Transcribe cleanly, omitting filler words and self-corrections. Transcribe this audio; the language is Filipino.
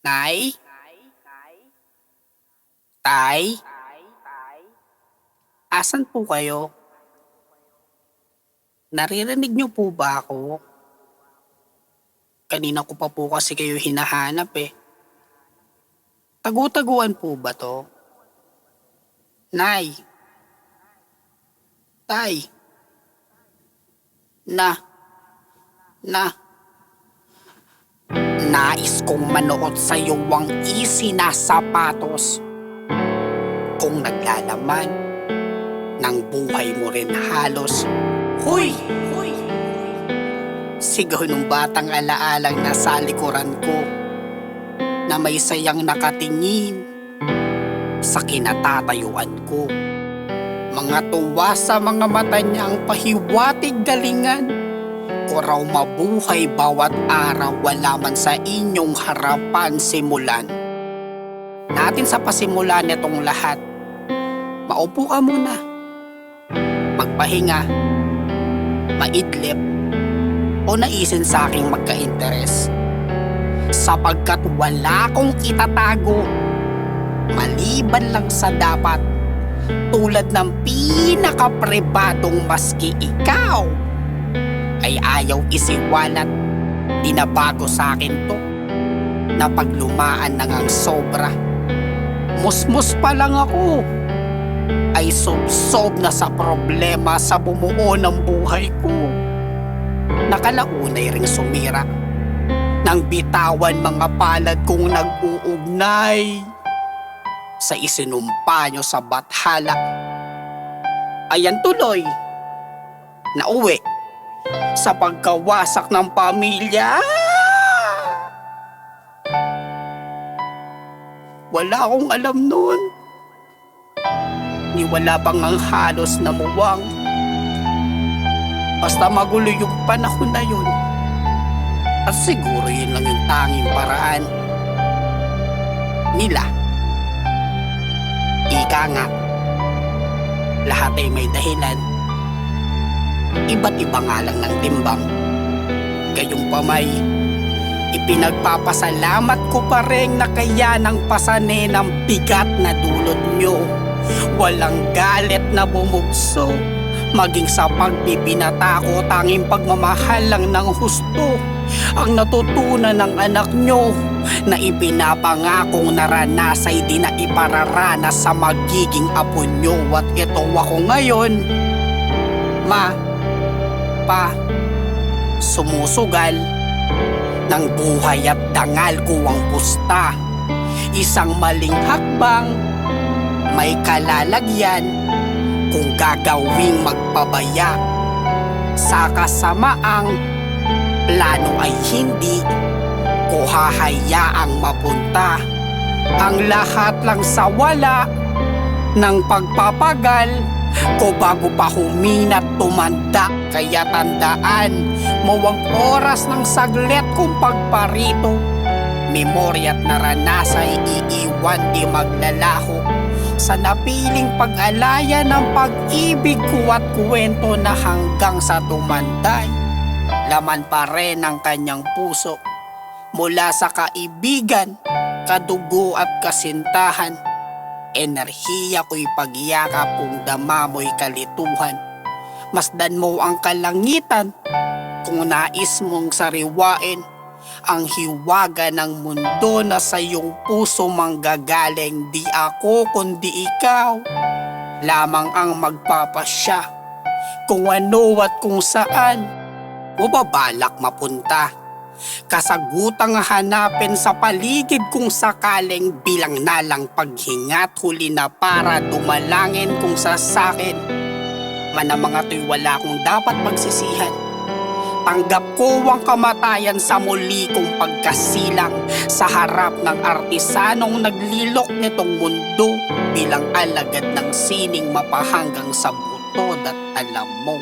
Nay? Tay? Asan po kayo? Naririnig niyo po ba ako? Kanina ko pa po kasi kayo hinahanap eh. Tagu-taguan po ba to? Nay? Tay? Na? Nais kong manood sa iyo ang isinasapatos. Kung naglalaman ng buhay mo rin halos. Hoy! Sigaw ng batang alaalang nasa likuran ko na may sayang nakatingin sa kinatatayuan ko. Mga tuwa sa mga mata niya ang pahiwatig galingan. Ko raw mabuhay bawat araw, wala man sa inyong harapan simulan. Natin sa pasimulan nitong lahat. Maupo ka muna. Magpahinga. Maidlip. O naisin sa aking magka-interes. Sapagkat wala akong itatago. Maliban lang sa dapat. Tulad ng pinaka-pribadong maski ikaw ay ayaw isiwalat. Dinabago sa akin to na paglumaan na ngang sobra. Musmus pa lang ako ay sob-sob na sa problema sa bumuo ng buhay ko. Nakalaunay ring sumira nang bitawan mga palad kong nag-uugnay sa isinumpa nyo sa bathala. Ayan tuloy, nauwi sa pagkawasak ng pamilya. Wala akong alam noon. Ni wala pang ang halos na muwang. Basta magulo yung panahon na yun. At siguro yun lang yung tanging paraan nila. Ika nga, lahat ay may dahilan. Iba't iba nga lang ng timbang. Gayong pamay, ipinagpapasalamat ko pa rin na kaya ng pasane ng bigat na dulot nyo. Walang galit na bumugso. Maging sa pagbibinata ko, tanging pagmamahal lang ng husto ang natutunan ng anak nyo na ipinapangakong naranasay di na ipararanas sa magiging apo nyo. At ito ako ngayon, sumusugal ng buhay at dangal ko ang pusta. Isang maling hakbang, may kalalagyan kung gagawing magpabaya. Sa kasamaang plano ay hindi ko hahayaang mapunta ang lahat lang sa wala ng pagpapagal ko bago pa huminat tumanda. Kaya tandaan mo ang oras ng saglit kong pagparito. Memorya't naranasay iiwan di maglalaho sa napiling pag-alaya ng pag-ibig ko at kwento na hanggang sa tumanday. Laman pa rin ang kanyang puso mula sa kaibigan, kadugo at kasintahan. Enerhiya ko'y pagyakap kung dama mo'y kalituhan. Masdan mo ang kalangitan kung nais mong sariwain ang hiwaga ng mundo na sa iyong puso manggagaling. Di ako kundi ikaw lamang ang magpapasya kung ano at kung saan mo babalak mapunta. Kasagutang hanapin sa paligid kung sakaling bilang nalang paghingat huli na para dumalangin kung sa sakin man ang mga to'y wala kong dapat magsisihan. Tanggap ko ang kamatayan sa muli kong pagkasilang sa harap ng artisanong naglilok nitong mundo bilang alagad ng sining mapahanggang sa butod. At alam mo,